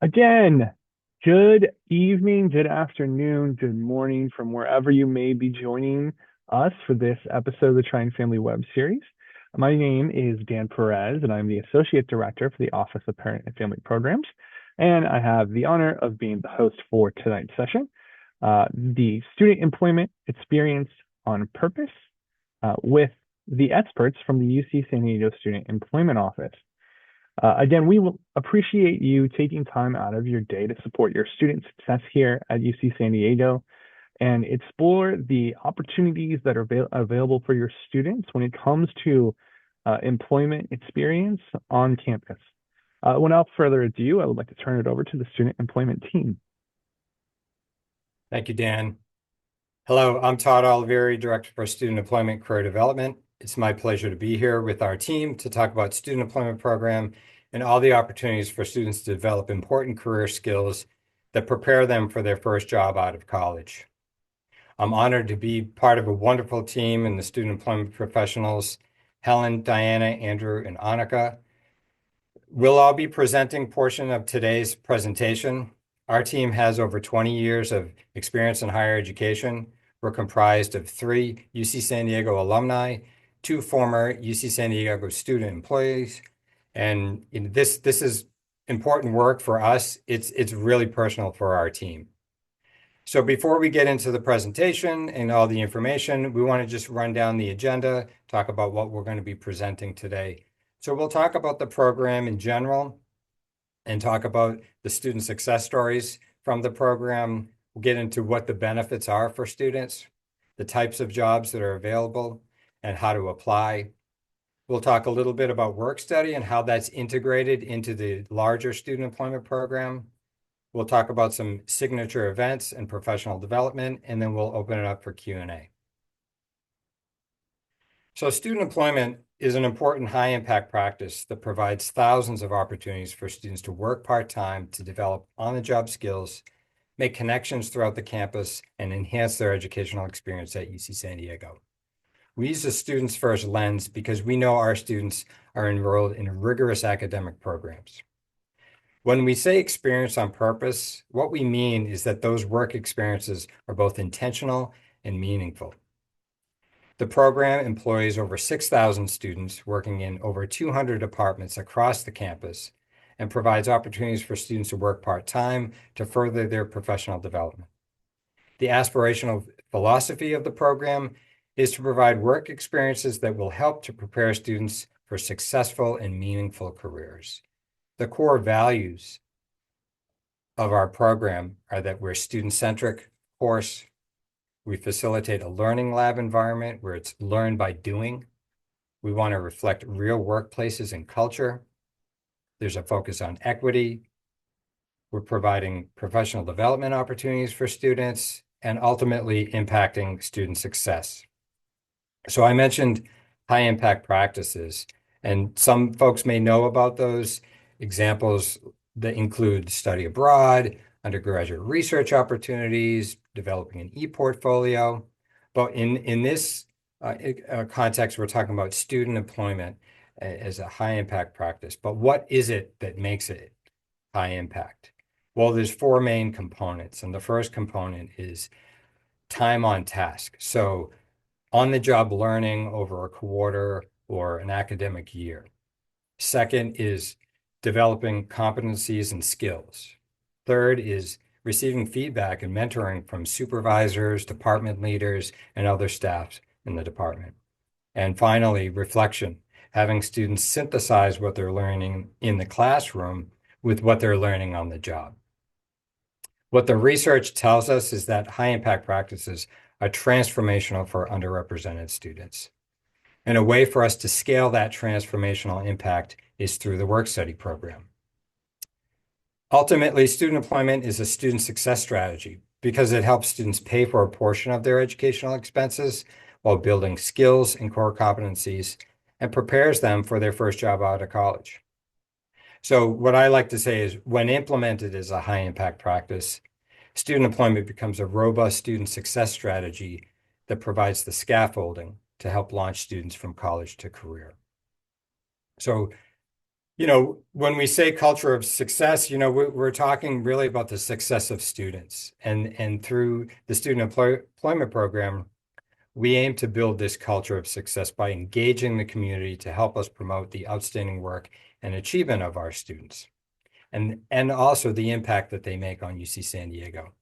Again, good evening, good afternoon, good morning from wherever you may be joining us for this episode of the Trying Family Web Series. My name is Dan Perez, and I'm the Associate Director for the Office of Parent and Family Programs. And I have the honor of being the host for tonight's session, the Student Employment Experience on Purpose, with the experts from the UC San Diego Student Employment Office. Again, we will appreciate you taking time out of your day to support your student success here at UC San Diego and explore the opportunities that are available for your students when it comes to employment experience on campus. Without further ado, I would like to turn it over to the student employment team. Thank you, Dan. Hello, I'm Todd Olivieri, Director for Student Employment Career Development. It's my pleasure to be here with our team to talk about student employment program and all the opportunities for students to develop important career skills that prepare them for their first job out of college. I'm honored to be part of a wonderful team and the student employment professionals, Helen, Diana, Andrew, and Annika. We'll all be presenting portion of today's presentation. Our team has over 20 years of experience in higher education. We're comprised of 3 UC San Diego alumni, 2 former UC San Diego student employees. And this is important work for us. It's really personal for our team. So before we get into the presentation and all the information, we want to just run down the agenda, talk about what we're going to be presenting today. So we'll talk about the program in general and talk about the student success stories from the program. We'll get into what the benefits are for students, the types of jobs that are available, and how to apply. We'll talk a little bit about work study and how that's integrated into the larger student employment program. We'll talk about some signature events and professional development, and then we'll open it up for Q&A. So student employment is an important high-impact practice that provides thousands of opportunities for students to work part-time to develop on-the-job skills, make connections throughout the campus, and enhance their educational experience at UC San Diego. We use a students first lens because we know our students are enrolled in rigorous academic programs. When we say experience on purpose, what we mean is that those work experiences are both intentional and meaningful. The program employs over 6,000 students working in over 200 departments across the campus and provides opportunities for students to work part-time to further their professional development. The aspirational philosophy of the program is to provide work experiences that will help to prepare students for successful and meaningful careers. The core values of our program are that we're student-centric, of course. We facilitate a learning lab environment where it's learned by doing. We want to reflect real workplaces and culture. There's a focus on equity. We're providing professional development opportunities for students and ultimately impacting student success. So I mentioned high impact practices, and some folks may know about those examples that include study abroad, undergraduate research opportunities, developing an e-portfolio. But in this context, we're talking about student employment as a high impact practice. But what is it that makes it high impact? Well, there's 4 main components. And the first component is time on task. So on-the-job learning over a quarter or an academic year. Second is developing competencies and skills. Third is receiving feedback and mentoring from supervisors, department leaders, and other staff in the department. And finally, reflection, having students synthesize what they're learning in the classroom with what they're learning on the job. What the research tells us is that high impact practices are transformational for underrepresented students. And a way for us to scale that transformational impact is through the work study program. Ultimately, student employment is a student success strategy because it helps students pay for a portion of their educational expenses while building skills and core competencies and prepares them for their first job out of college. So what I like to say is when implemented as a high impact practice, student employment becomes a robust student success strategy that provides the scaffolding to help launch students from college to career. So When we say culture of success, we're talking really about the success of students. And through the student employment program, we aim to build this culture of success by engaging the community to help us promote the outstanding work and achievement of our students, and also the impact that they make on UC San Diego.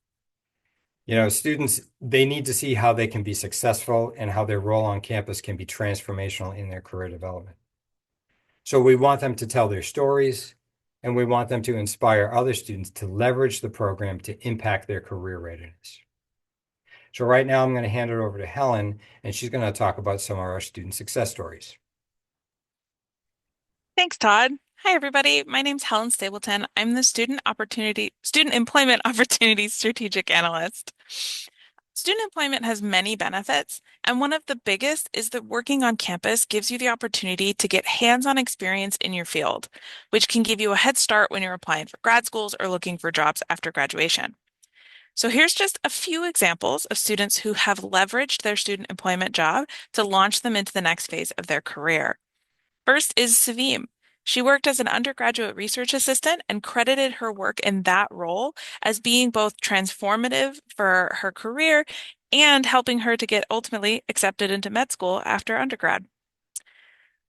Students, they need to see how they can be successful and how their role on campus can be transformational in their career development. So we want them to tell their stories, and we want them to inspire other students to leverage the program to impact their career readiness. So right now I'm going to hand it over to Helen, and she's going to talk about some of our student success stories. Thanks, Todd. Hi, everybody. My name's Helen Stapleton. I'm the Student Employment Opportunity Strategic Analyst. Student employment has many benefits, and one of the biggest is that working on campus gives you the opportunity to get hands-on experience in your field, which can give you a head start when you're applying for grad schools or looking for jobs after graduation. So here's just a few examples of students who have leveraged their student employment job to launch them into the next phase of their career. First is Savim. She worked as an undergraduate research assistant and credited her work in that role as being both transformative for her career and helping her to get ultimately accepted into med school after undergrad.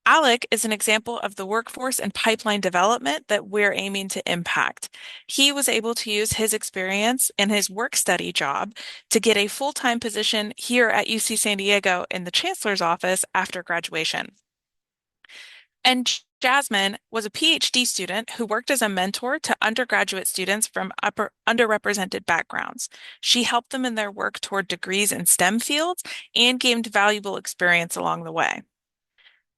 Alec is an example of the workforce and pipeline development that we're aiming to impact. He was able to use his experience in his work study job to get a full-time position here at UC San Diego in the chancellor's office after graduation. And Jasmine was a PhD student who worked as a mentor to undergraduate students from underrepresented backgrounds. She helped them in their work toward degrees in STEM fields and gained valuable experience along the way.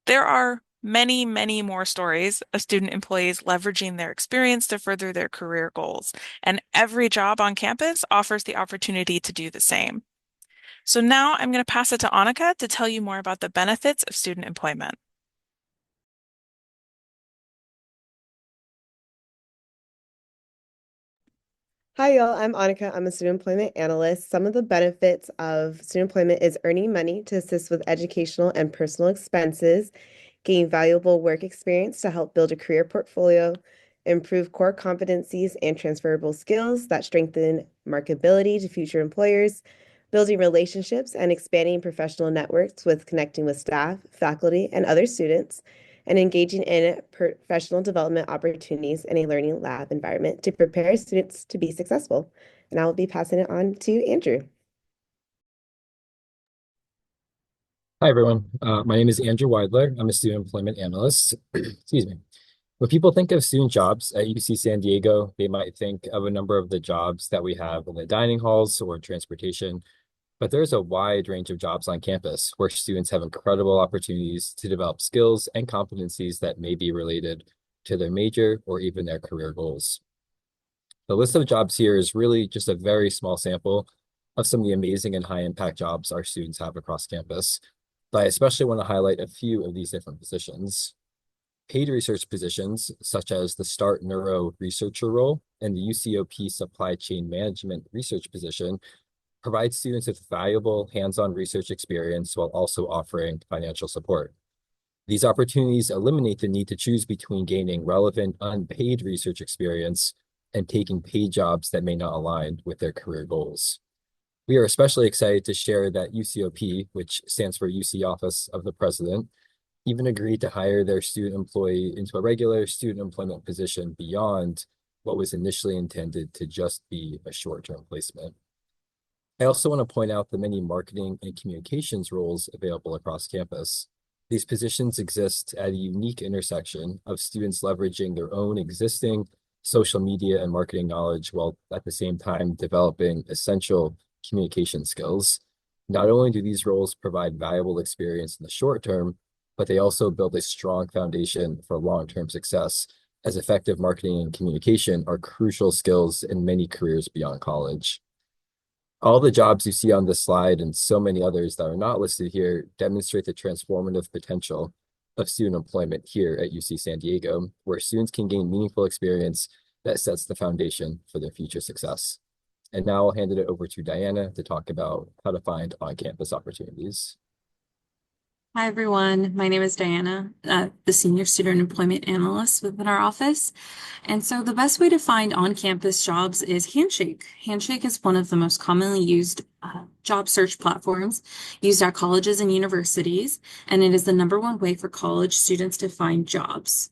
There are many, many more stories of student employees leveraging their experience to further their career goals, and every job on campus offers the opportunity to do the same. So now I'm going to pass it to Annika to tell you more about the benefits of student employment. Hi, y'all. I'm Annika. I'm a student employment analyst. Some of the benefits of student employment is earning money to assist with educational and personal expenses, gain valuable work experience to help build a career portfolio, improve core competencies and transferable skills that strengthen marketability to future employers, building relationships and expanding professional networks with connecting with staff, faculty, and other students, and engaging in professional development opportunities in a learning lab environment to prepare students to be successful. And I will be passing it on to Andrew. Hi, everyone. My name is Andrew Weidler. I'm a student employment analyst. Excuse me. When people think of student jobs at UC San Diego, they might think of a number of the jobs that we have in the dining halls or transportation, but there's a wide range of jobs on campus where students have incredible opportunities to develop skills and competencies that may be related to their major or even their career goals. The list of jobs here is really just a very small sample of some of the amazing and high impact jobs our students have across campus. But I especially want to highlight a few of these different positions. Paid research positions, such as the START Neuro researcher role and the UCOP supply chain management research position, provide students with valuable hands-on research experience while also offering financial support. These opportunities eliminate the need to choose between gaining relevant unpaid research experience and taking paid jobs that may not align with their career goals. We are especially excited to share that UCOP, which stands for UC Office of the President, even agreed to hire their student employee into a regular student employment position beyond what was initially intended to just be a short-term placement. I also want to point out the many marketing and communications roles available across campus. These positions exist at a unique intersection of students leveraging their own existing social media and marketing knowledge while at the same time developing essential communication skills. Not only do these roles provide valuable experience in the short term, but they also build a strong foundation for long-term success, as effective marketing and communication are crucial skills in many careers beyond college. All the jobs you see on this slide and so many others that are not listed here demonstrate the transformative potential of student employment here at UC San Diego, where students can gain meaningful experience that sets the foundation for their future success. And now I'll hand it over to Diana to talk about how to find on-campus opportunities. Hi, everyone. My name is Diana, the Senior Student Employment Analyst within our office. And so the best way to find on-campus jobs is Handshake. Handshake is one of the most commonly used job search platforms used at colleges and universities, and it is the number one way for college students to find jobs.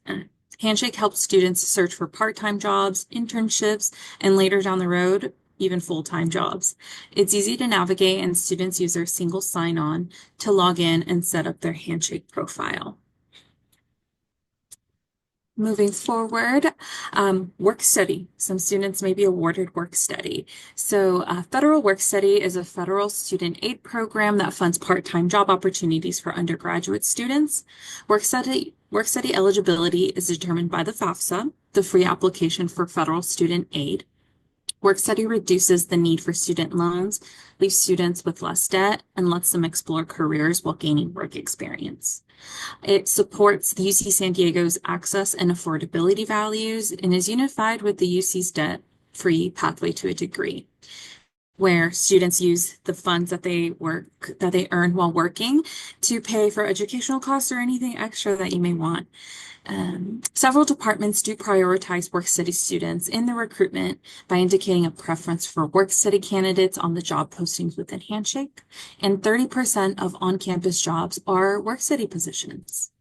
Handshake helps students search for part-time jobs, internships, and later down the road, even full-time jobs. It's easy to navigate, and students use their single sign-on to log in and set up their Handshake profile. Moving forward, work study. Some students may be awarded work study. So federal work study is a federal student aid program that funds part-time job opportunities for undergraduate students. Work study eligibility is determined by the FAFSA, the free application for federal student aid. Work study reduces the need for student loans, leaves students with less debt, and lets them explore careers while gaining work experience. It supports the UC San Diego's access and affordability values and is unified with the UC's debt-free pathway to a degree, where students use the funds that they earn while working to pay for educational costs or anything extra that you may want. Several departments do prioritize work study students in the recruitment by indicating a preference for work study candidates on the job postings within Handshake, and 30% of on-campus jobs are work study positions.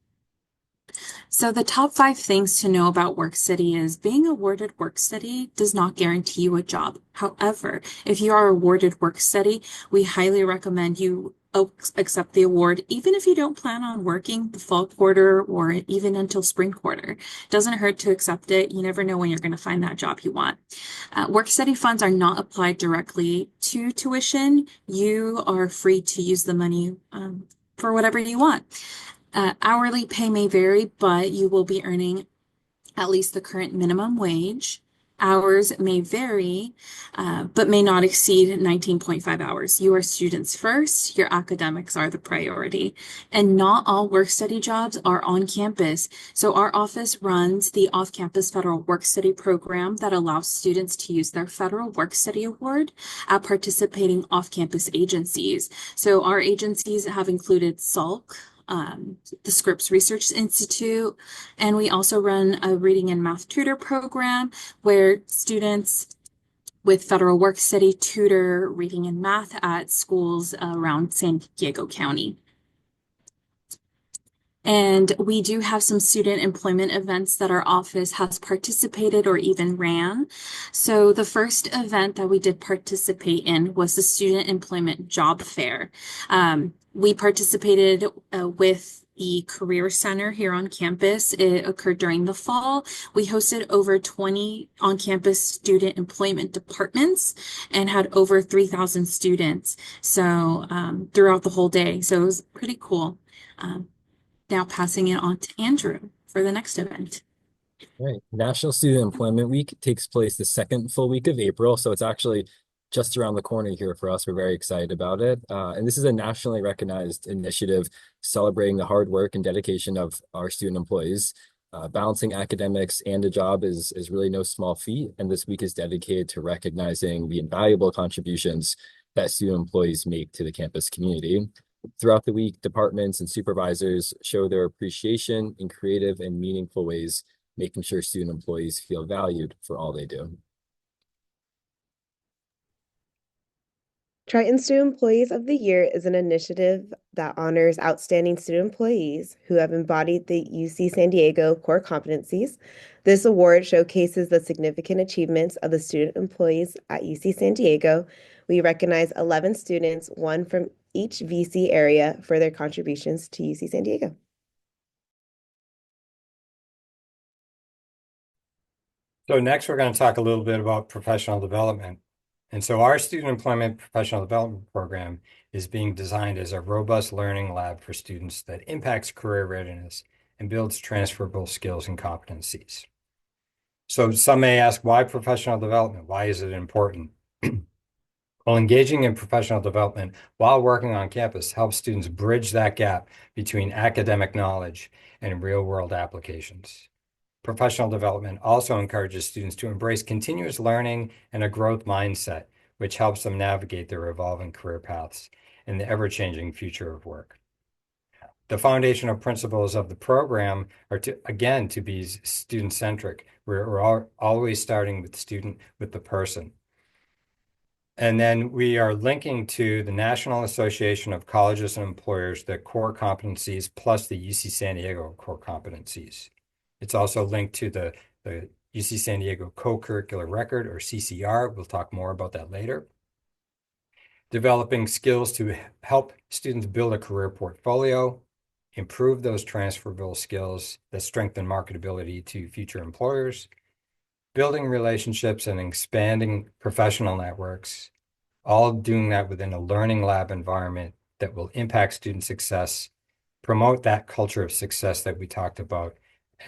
So the top 5 things to know about work study is being awarded work study does not guarantee you a job. However, if you are awarded work study, we highly recommend you accept the award, even if you don't plan on working the fall quarter or even until spring quarter. It doesn't hurt to accept it. You never know when you're going to find that job you want. Work study funds are not applied directly to tuition. You are free to use the money for whatever you want. Hourly pay may vary, but you will be earning at least the current minimum wage. Hours may vary, but may not exceed 19.5 hours. You are students first, your academics are the priority. And not all work study jobs are on campus. So our office runs the off-campus federal work study program that allows students to use their federal work study award at participating off-campus agencies. So our agencies have included SALC, the Scripps Research Institute, and we also run a reading and math tutor program where students with federal work study tutor reading and math at schools around San Diego County. And we do have some student employment events that our office has participated or even ran. So the first event that we did participate in was the Student Employment Job Fair. We participated with the Career Center here on campus. It occurred during the fall. We hosted over 20 on-campus student employment departments and had over 3,000 students. So throughout the whole day. So it was pretty cool. Now passing it on to Andrew for the next event. Right. National Student Employment Week takes place the second full week of April, so it's actually just around the corner here for us. We're very excited about it. And this is a nationally recognized initiative celebrating the hard work and dedication of our student employees. Balancing academics and a job is really no small feat, and this week is dedicated to recognizing the invaluable contributions that student employees make to the campus community. Throughout the week, departments and supervisors show their appreciation in creative and meaningful ways, making sure student employees feel valued for all they do. Triton Student Employees of the Year is an initiative that honors outstanding student employees who have embodied the UC San Diego core competencies. This award showcases the significant achievements of the student employees at UC San Diego. We recognize 11 students, one from each VC area, for their contributions to UC San Diego. So next, we're going to talk a little bit about professional development. And so our student employment professional development program is being designed as a robust learning lab for students that impacts career readiness and builds transferable skills and competencies. So some may ask, why professional development? Why is it important? Well, engaging in professional development while working on campus helps students bridge that gap between academic knowledge and real-world applications. Professional development also encourages students to embrace continuous learning and a growth mindset, which helps them navigate their evolving career paths and the ever-changing future of work. The foundational principles of the program are to be student-centric. We're always starting with the student, with the person. And then we are linking to the National Association of Colleges and Employers, the core competencies plus the UC San Diego core competencies. It's also linked to the UC San Diego co-curricular record, or CCR. We'll talk more about that later. Developing skills to help students build a career portfolio, improve those transferable skills that strengthen marketability to future employers, building relationships and expanding professional networks, all doing that within a learning lab environment that will impact student success, promote that culture of success that we talked about,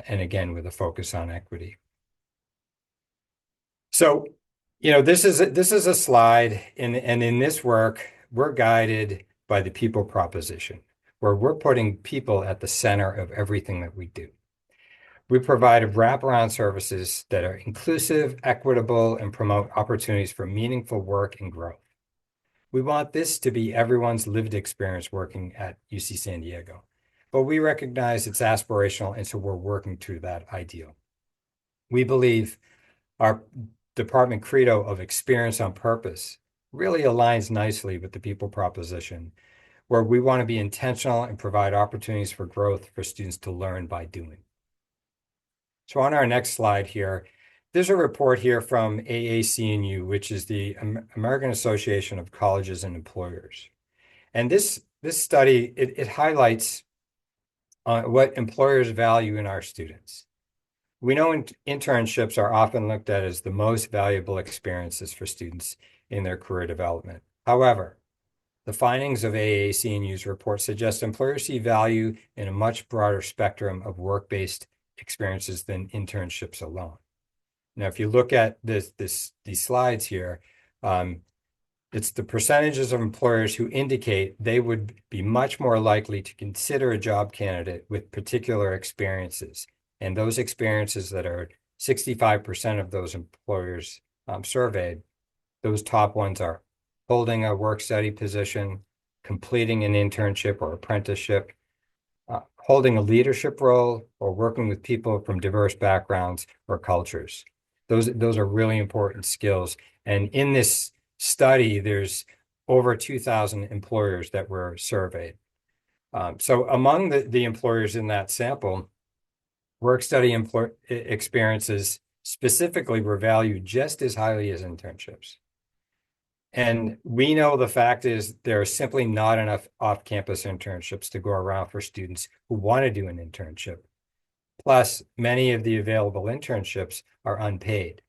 and again, with a focus on equity. So, this is a slide, and in this work, we're guided by the people proposition, where we're putting people at the center of everything that we do. We provide wraparound services that are inclusive, equitable, and promote opportunities for meaningful work and growth. We want this to be everyone's lived experience working at UC San Diego, but we recognize it's aspirational, and so we're working to that ideal. We believe our department credo of experience on purpose really aligns nicely with the people proposition, where we want to be intentional and provide opportunities for growth for students to learn by doing. So on our next slide here, there's a report here from AAC&U, which is the American Association of Colleges and Employers. And this study, it highlights what employers value in our students. We know internships are often looked at as the most valuable experiences for students in their career development. However, the findings of AAC&U's report suggest employers see value in a much broader spectrum of work-based experiences than internships alone. Now, if you look at these slides here, it's the percentages of employers who indicate they would be much more likely to consider a job candidate with particular experiences. And those experiences that are 65% of those employers surveyed, those top ones are holding a work-study position, completing an internship or apprenticeship, holding a leadership role, or working with people from diverse backgrounds or cultures. Those are really important skills. And in this study, there's over 2,000 employers that were surveyed. So among the employers in that sample, work-study experiences specifically were valued just as highly as internships. And we know the fact is there are simply not enough off-campus internships to go around for students who want to do an internship. Plus, many of the available internships are unpaid.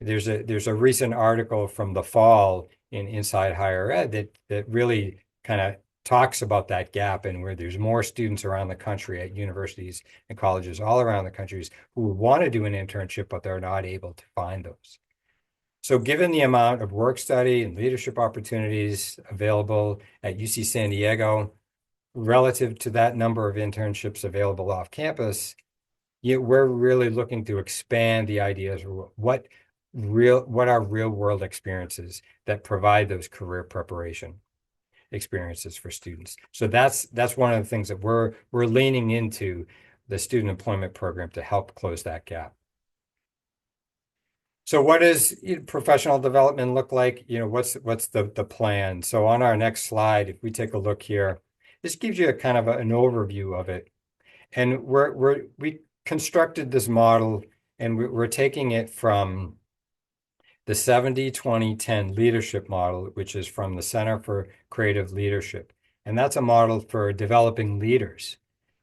There's a recent article from the fall in Inside Higher Ed that really kind of talks about that gap, and where there's more students around the country at universities and colleges all around the country who want to do an internship, but they're not able to find those. So given the amount of work study and leadership opportunities available at UC San Diego, relative to that number of internships available off campus, we're really looking to expand the ideas of what are real world experiences that provide those career preparation experiences for students. So that's one of the things that we're leaning into the student employment program to help close that gap. So what does professional development look like? What's the plan? So on our next slide, if we take a look here, this gives you a kind of an overview of it. And we constructed this model, and we're taking it from the 70-20-10 leadership model, which is from the Center for Creative Leadership. And that's a model for developing leaders.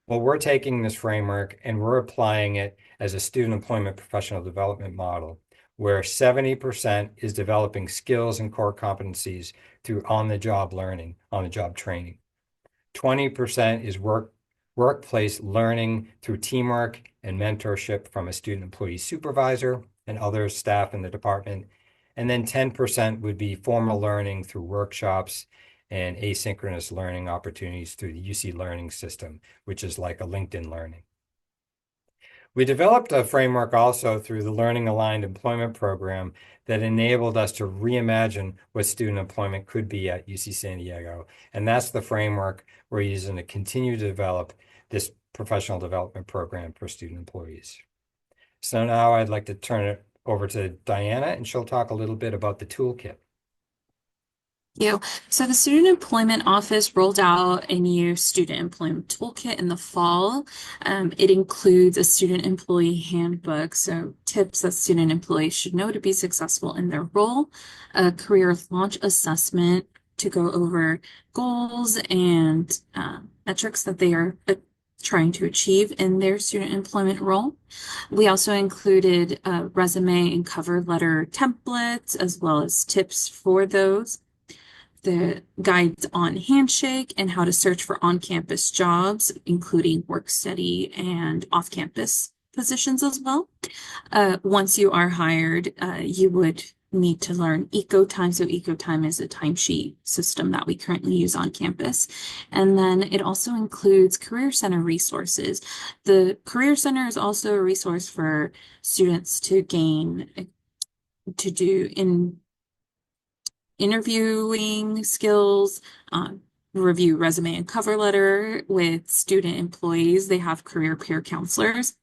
Well, we're taking this framework and we're applying it as a student employment professional development model, where 70% is developing skills and core competencies through on-the-job learning, on-the-job training. 20% is workplace learning through teamwork and mentorship from a student employee supervisor and other staff in the department. And then 10% would be formal learning through workshops and asynchronous learning opportunities through the UC Learning System, which is like a LinkedIn Learning. We developed a framework also through the Learning Aligned Employment Program that enabled us to reimagine what student employment could be at UC San Diego. And that's the framework we're using to continue to develop this professional development program for student employees. So now I'd like to turn it over to Diana, and she'll talk a little bit about the toolkit. So the Student Employment Office rolled out a new student employment toolkit in the fall. It includes a student employee handbook, so tips that student employees should know to be successful in their role, a career launch assessment to go over goals and metrics that they are trying to achieve in their student employment role. We also included resume and cover letter templates, as well as tips for those, the guides on Handshake and how to search for on-campus jobs, including work study and off-campus positions as well. Once you are hired, you would need to learn EcoTime. So EcoTime is a timesheet system that we currently use on campus. And then it also includes Career Center resources. The Career Center is also a resource for students to do in interviewing skills, review resume and cover letter with student employees. They have career peer counselors.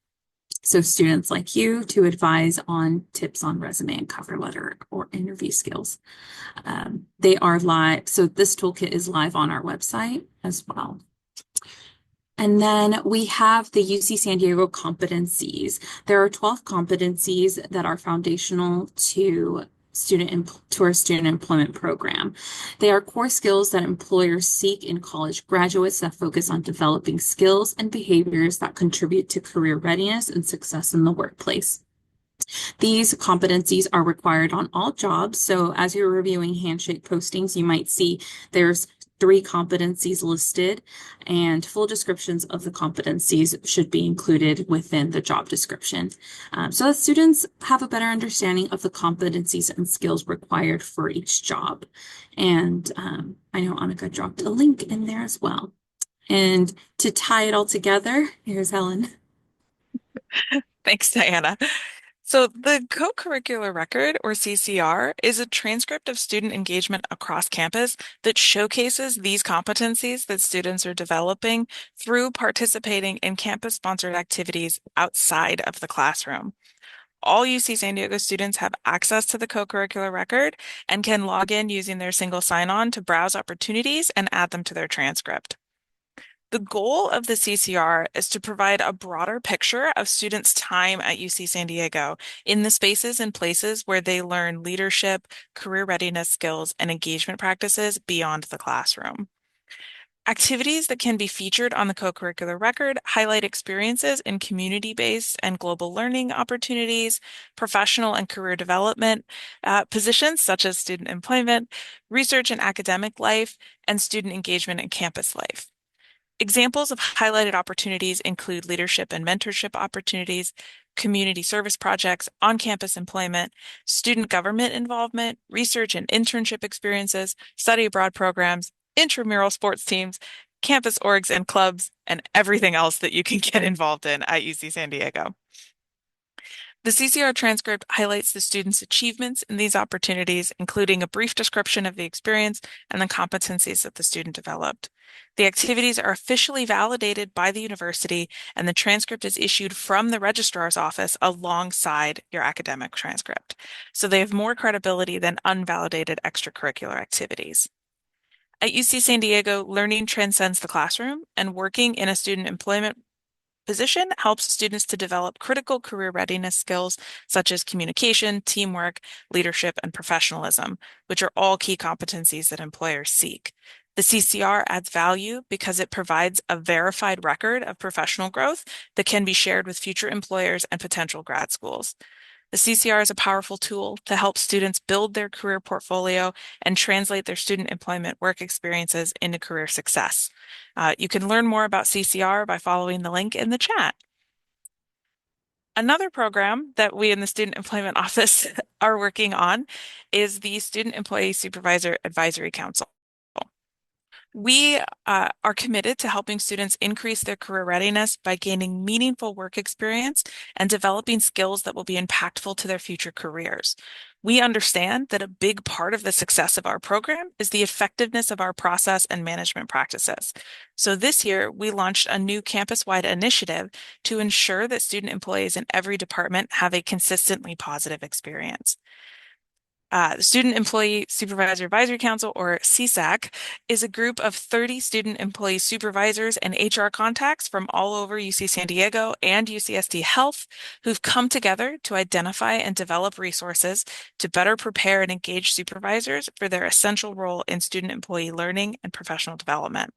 So students like you to advise on tips on resume and cover letter or interview skills. They are live. So this toolkit is live on our website as well. And then we have the UC San Diego competencies. There are 12 competencies that are foundational to our student employment program. They are core skills that employers seek in college graduates that focus on developing skills and behaviors that contribute to career readiness and success in the workplace. These competencies are required on all jobs. So as you're reviewing Handshake postings, you might see there's 3 competencies listed, and full descriptions of the competencies should be included within the job description, so that students have a better understanding of the competencies and skills required for each job. And I know Annika dropped a link in there as well. And to tie it all together, here's Helen. Thanks, Diana. So the co-curricular record, or CCR, is a transcript of student engagement across campus that showcases these competencies that students are developing through participating in campus-sponsored activities outside of the classroom. All UC San Diego students have access to the co-curricular record and can log in using their single sign-on to browse opportunities and add them to their transcript. The goal of the CCR is to provide a broader picture of students' time at UC San Diego in the spaces and places where they learn leadership, career readiness skills, and engagement practices beyond the classroom. Activities that can be featured on the co-curricular record highlight experiences in community-based and global learning opportunities, professional and career development positions such as student employment, research and academic life, and student engagement and campus life. Examples of highlighted opportunities include leadership and mentorship opportunities, community service projects, on-campus employment, student government involvement, research and internship experiences, study abroad programs, intramural sports teams, campus orgs and clubs, and everything else that you can get involved in at UC San Diego. The CCR transcript highlights the students' achievements in these opportunities, including a brief description of the experience and the competencies that the student developed. The activities are officially validated by the university, and the transcript is issued from the registrar's office alongside your academic transcript. So they have more credibility than unvalidated extracurricular activities. At UC San Diego, learning transcends the classroom, and working in a student employment position helps students to develop critical career readiness skills such as communication, teamwork, leadership, and professionalism, which are all key competencies that employers seek. The CCR adds value because it provides a verified record of professional growth that can be shared with future employers and potential grad schools. The CCR is a powerful tool to help students build their career portfolio and translate their student employment work experiences into career success. You can learn more about CCR by following the link in the chat. Another program that we in the Student Employment Office are working on is the Student Employee Supervisor Advisory Council. We are committed to helping students increase their career readiness by gaining meaningful work experience and developing skills that will be impactful to their future careers. We understand that a big part of the success of our program is the effectiveness of our process and management practices. So this year, we launched a new campus-wide initiative to ensure that student employees in every department have a consistently positive experience. The Student Employee Supervisor Advisory Council, or CSAC, is a group of 30 student employee supervisors and HR contacts from all over UC San Diego and UCSD Health who've come together to identify and develop resources to better prepare and engage supervisors for their essential role in student employee learning and professional development.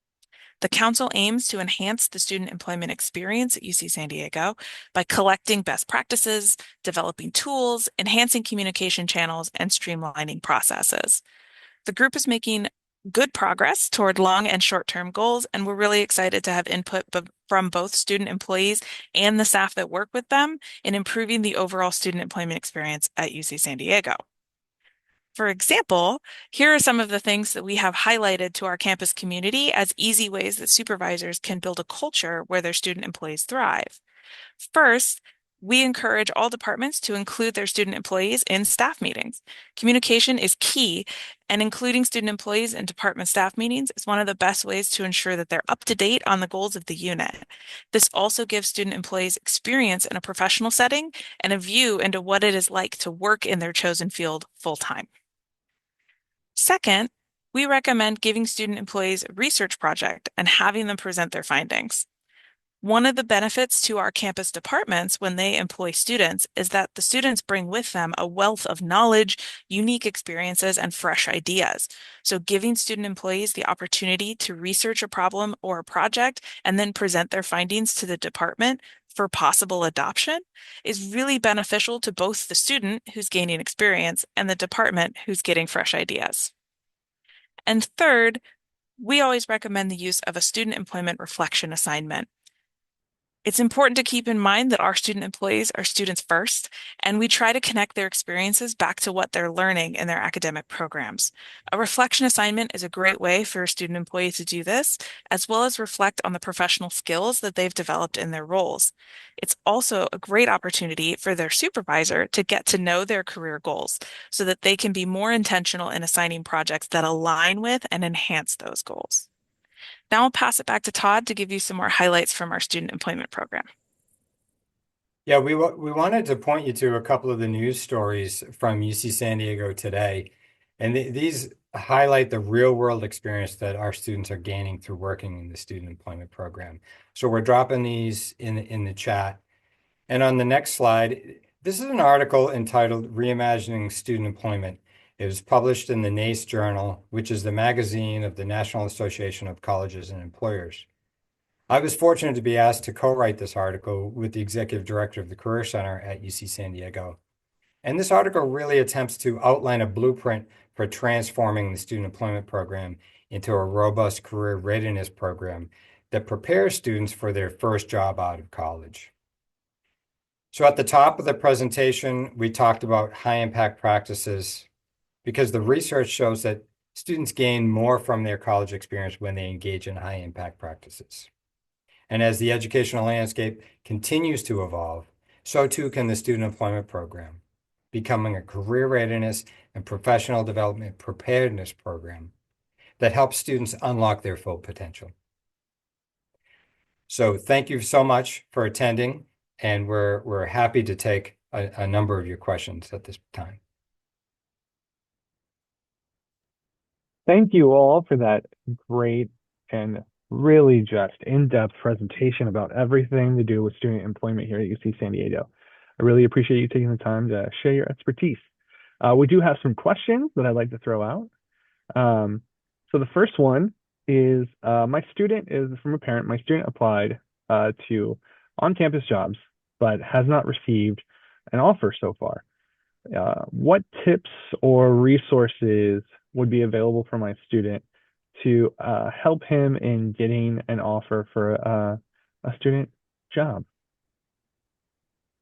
The council aims to enhance the student employment experience at UC San Diego by collecting best practices, developing tools, enhancing communication channels, and streamlining processes. The group is making good progress toward long and short-term goals, and we're really excited to have input from both student employees and the staff that work with them in improving the overall student employment experience at UC San Diego. For example, here are some of the things that we have highlighted to our campus community as easy ways that supervisors can build a culture where their student employees thrive. First, we encourage all departments to include their student employees in staff meetings. Communication is key, and including student employees in department staff meetings is one of the best ways to ensure that they're up to date on the goals of the unit. This also gives student employees experience in a professional setting and a view into what it is like to work in their chosen field full time. Second, we recommend giving student employees a research project and having them present their findings. One of the benefits to our campus departments when they employ students is that the students bring with them a wealth of knowledge, unique experiences, and fresh ideas. So giving student employees the opportunity to research a problem or a project and then present their findings to the department for possible adoption is really beneficial to both the student who's gaining experience and the department who's getting fresh ideas. And third, we always recommend the use of a student employment reflection assignment. It's important to keep in mind that our student employees are students first, and we try to connect their experiences back to what they're learning in their academic programs. A reflection assignment is a great way for a student employee to do this, as well as reflect on the professional skills that they've developed in their roles. It's also a great opportunity for their supervisor to get to know their career goals so that they can be more intentional in assigning projects that align with and enhance those goals. Now I'll pass it back to Todd to give you some more highlights from our student employment program. Yeah, we wanted to point you to a couple of the news stories from UC San Diego today, and these highlight the real world experience that our students are gaining through working in the student employment program. So we're dropping these in the chat. And on the next slide, this is an article entitled Reimagining Student Employment. It was published in the NACE Journal, which is the magazine of the National Association of Colleges and Employers. I was fortunate to be asked to co-write this article with the executive director of the Career Center at UC San Diego. And this article really attempts to outline a blueprint for transforming the student employment program into a robust career readiness program that prepares students for their first job out of college. So at the top of the presentation, we talked about high impact practices because the research shows that students gain more from their college experience when they engage in high impact practices. And as the educational landscape continues to evolve, so too can the student employment program, becoming a career readiness and professional development preparedness program that helps students unlock their full potential. So thank you so much for attending, and we're happy to take a number of your questions at this time. Thank you all for that great and really just in-depth presentation about everything to do with student employment here at UC San Diego. I really appreciate you taking the time to share your expertise. We do have some questions that I'd like to throw out. So the first one is, my student is from a parent. My student applied to on-campus jobs, but has not received an offer so far. What tips or resources would be available for my student to help him in getting an offer for a student job?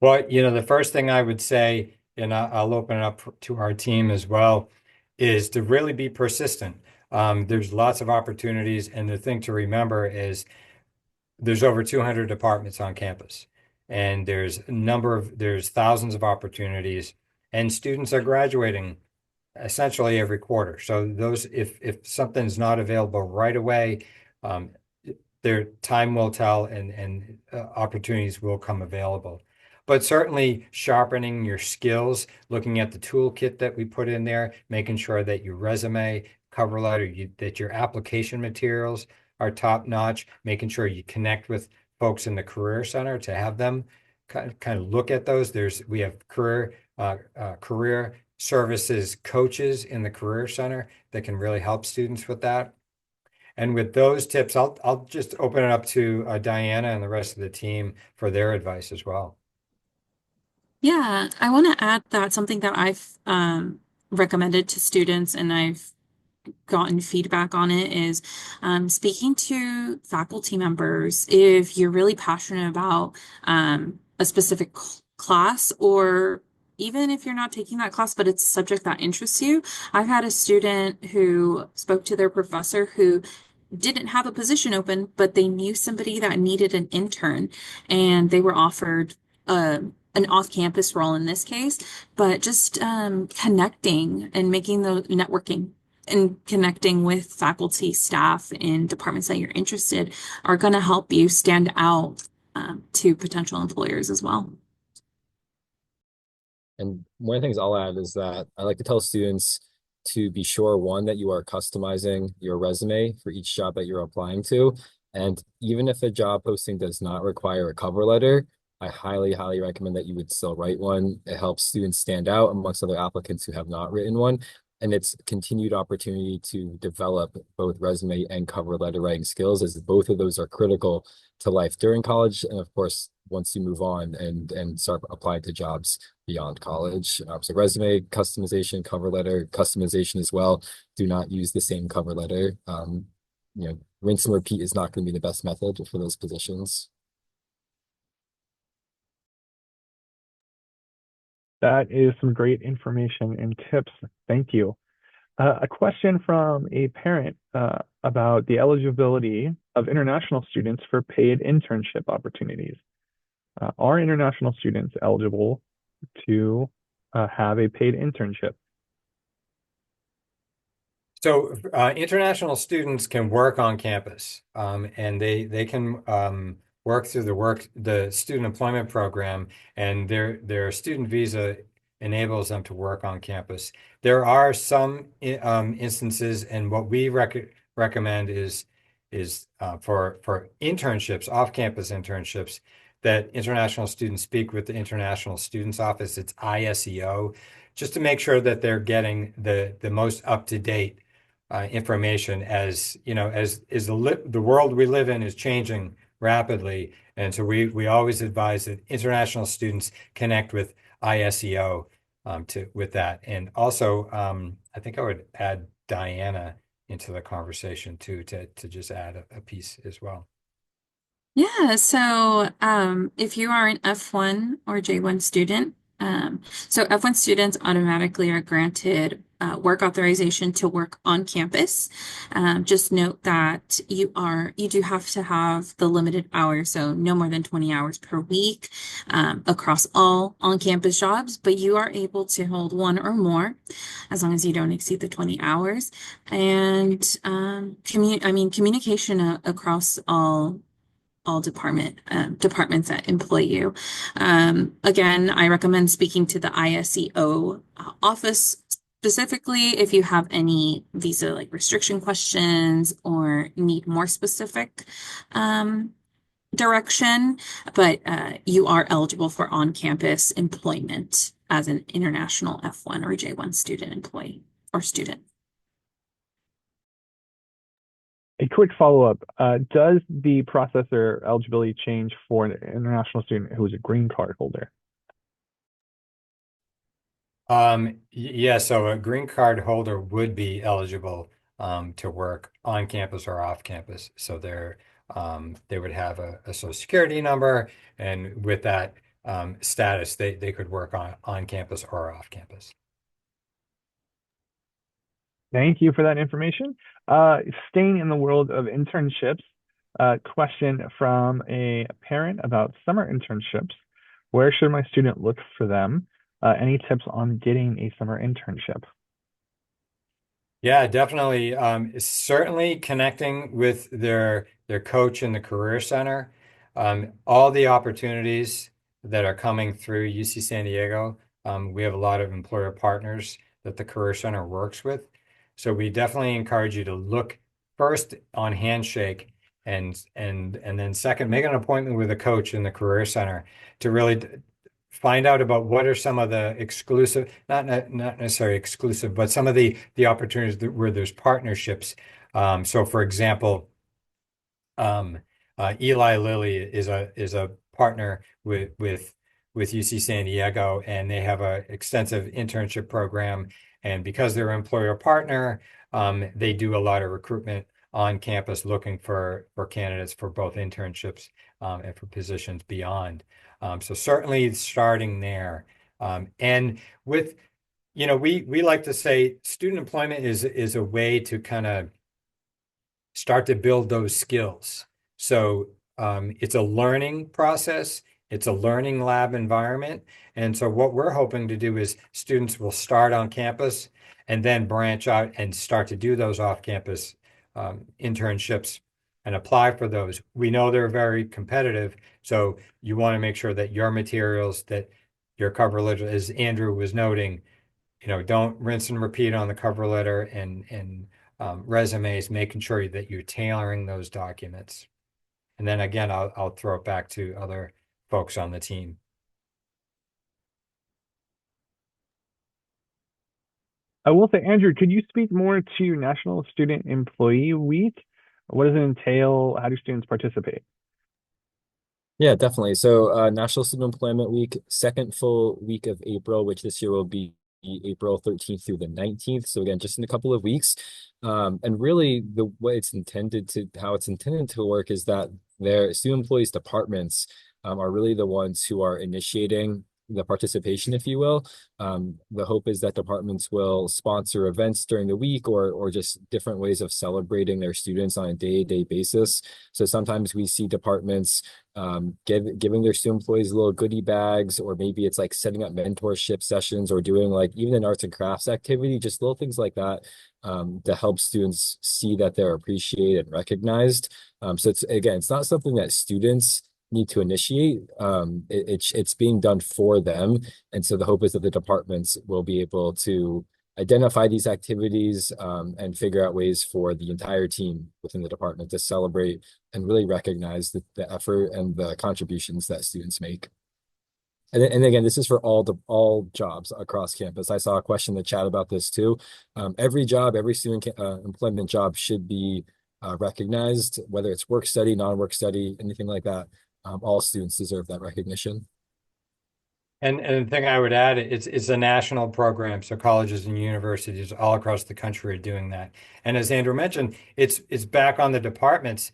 Well, the first thing I would say, and I'll open it up to our team as well, is to really be persistent. There's lots of opportunities, and the thing to remember is there's over 200 departments on campus, and there's thousands of opportunities, and students are graduating essentially every quarter. So if something's not available right away, um, their time will tell, and opportunities will come available. But certainly sharpening your skills, looking at the toolkit that we put in there, making sure that your resume, cover letter, that your application materials are top notch, making sure you connect with folks in the Career Center to have them kind of look at those. We have career services coaches in the Career Center that can really help students with that. And with those tips, I'll just open it up to Diana and the rest of the team for their advice as well. Yeah, I want to add that something that I've recommended to students and I've gotten feedback on it is speaking to faculty members. If you're really passionate about a specific class, or even if you're not taking that class, but it's a subject that interests you. I've had a student who spoke to their professor who didn't have a position open, but they knew somebody that needed an intern, and they were offered an off-campus role in this case, but just connecting and making the networking and connecting with faculty, staff in departments that you're interested are going to help you stand out to potential employers as well. And one of the things I'll add is that I like to tell students to be sure, one, that you are customizing your resume for each job that you're applying to. And even if a job posting does not require a cover letter, I highly, highly recommend that you would still write one. It helps students stand out amongst other applicants who have not written one. And it's a continued opportunity to develop both resume and cover letter writing skills, as both of those are critical to life during college. And of course, once you move on and start applying to jobs beyond college. So resume customization, cover letter customization as well. Do not use the same cover letter. Rinse and repeat is not going to be the best method for those positions. That is some great information and tips. Thank you. A question from a parent about the eligibility of international students for paid internship opportunities. Are international students eligible to have a paid internship? So international students can work on campus, and they can work through the student employment program, and their student visa enables them to work on campus. There are some instances, and what we recommend is for internships, off-campus internships, that international students speak with the International Students Office. It's ISEO, just to make sure that they're getting the most up-to-date information, as you know, as the world we live in is changing rapidly, and so we always advise that international students connect with ISEO with that. And also, I think I would add Diana into the conversation too, to just add a piece as well. Yeah, so if you are an F1 or J1 student, so F1 students automatically are granted work authorization to work on campus. Just note that you do have to have the limited hours, so no more than 20 hours per week across all on-campus jobs, but you are able to hold one or more as long as you don't exceed the 20 hours. And communication across all departments that employ you. Again, I recommend speaking to the ISEO office specifically if you have any visa like restriction questions or need more specific direction, but you are eligible for on-campus employment as an international F1 or J1 student employee or student. A quick follow-up. Does the process or eligibility change for an international student who is a green card holder? Yeah, so a green card holder would be eligible to work on campus or off campus. So they would have a social security number, and with that status, they could work on campus or off campus. Thank you for that information. Staying in the world of internships, question from a parent about summer internships. Where should my student look for them? Any tips on getting a summer internship? Yeah, definitely. Certainly connecting with their coach in the Career Center. All the opportunities that are coming through UC San Diego. We have a lot of employer partners that the Career Center works with. So we definitely encourage you to look first on Handshake and then second, make an appointment with a coach in the Career Center to really find out about what are some of the exclusive, not necessarily exclusive, but some of the opportunities where there's partnerships. So for example, um, Eli Lilly is a partner with UC San Diego, and they have an extensive internship program. And because they're an employer partner, they do a lot of recruitment on campus, looking for candidates for both internships and for positions beyond. So certainly starting there, and with we like to say student employment is a way to kind of start to build those skills. So it's a learning process. It's a learning lab environment. And so what we're hoping to do is students will start on campus and then branch out and start to do those off-campus internships and apply for those. We know they're very competitive, so you want to make sure that your materials, that your cover letter, as Andrew was noting, don't rinse and repeat on the cover letter and resumes, making sure that you're tailoring those documents. And then again, I'll throw it back to other folks on the team. I will say, Andrew, could you speak more to National Student Employee Week? What does it entail? How do students participate? Yeah, definitely. So, National Student Employment Week, second full week of April, which this year will be April 13th through the 19th. So again, just in a couple of weeks. And really the way how it's intended to work is that their student employees departments are really the ones who are initiating the participation, if you will. The hope is that departments will sponsor events during the week or just different ways of celebrating their students on a day-to-day basis. So sometimes we see departments giving their student employees little goodie bags, or maybe it's like setting up mentorship sessions or doing like even an arts and crafts activity, just little things like that to help students see that they're appreciated and recognized. So it's not something that students need to initiate. It's being done for them. And so the hope is that the departments will be able to identify these activities and figure out ways for the entire team within the department to celebrate and really recognize the effort and the contributions that students make. And again, this is for all jobs across campus. I saw a question in the chat about this too. Every job, every student employment job should be recognized, whether it's work study, non-work study, anything like that. All students deserve that recognition. And the thing I would add, it's a national program, so colleges and universities all across the country are doing that. And as Andrew mentioned, it's back on the departments.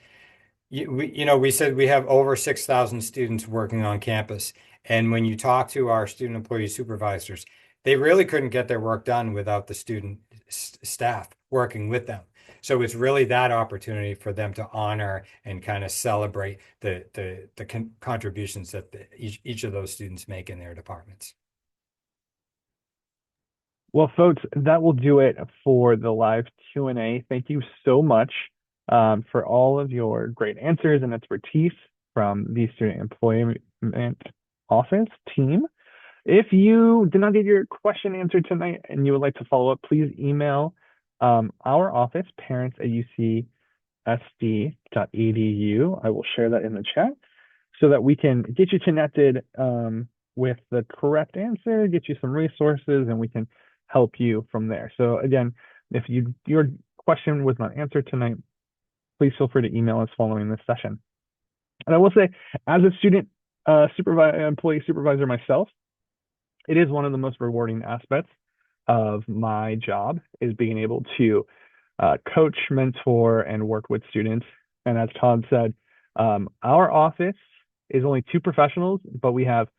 We said we have over 6,000 students working on campus. And when you talk to our student employee supervisors, they really couldn't get their work done without the student staff working with them. So it's really that opportunity for them to honor and kind of celebrate the contributions that each of those students make in their departments. Well, folks, that will do it for the live Q&A. Thank you so much for all of your great answers and expertise from the Student Employment Office team. If you did not get your question answered tonight and you would like to follow up, please email our office, parents@ucsd.edu. I will share that in the chat so that we can get you connected with the correct answer, get you some resources, and we can help you from there. So again, if your question was not answered tonight, please feel free to email us following this session. And I will say, as a student employee supervisor myself, it is one of the most rewarding aspects of my job is being able to coach, mentor, and work with students. And as Todd said, our office is only 2 professionals, but we have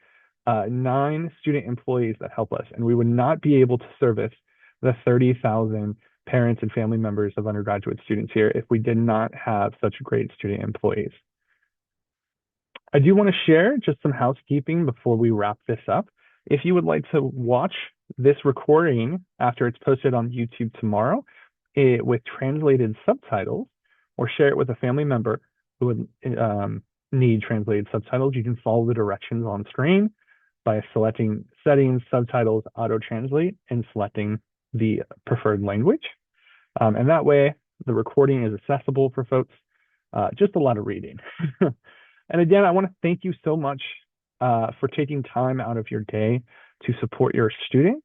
9 student employees that help us, and we would not be able to service the 30,000 parents and family members of undergraduate students here if we did not have such great student employees. I do want to share just some housekeeping before we wrap this up. If you would like to watch this recording after it's posted on YouTube tomorrow with translated subtitles, or share it with a family member who would need translated subtitles, you can follow the directions on screen by selecting Settings, Subtitles, Auto Translate, and selecting the preferred language. And that way, the recording is accessible for folks. Just a lot of reading. And again, I want to thank you so much for taking time out of your day to support your student,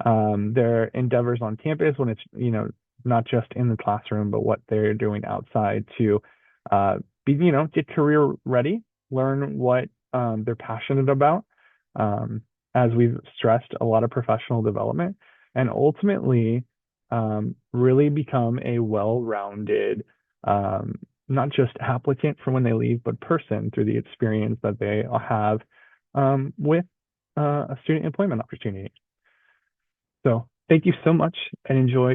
their endeavors on campus when it's, not just in the classroom, but what they're doing outside to get career ready, learn what they're passionate about. As we've stressed, a lot of professional development, and ultimately really become a well-rounded, not just applicant for when they leave, but person through the experience that they have with a student employment opportunity. So thank you so much and enjoy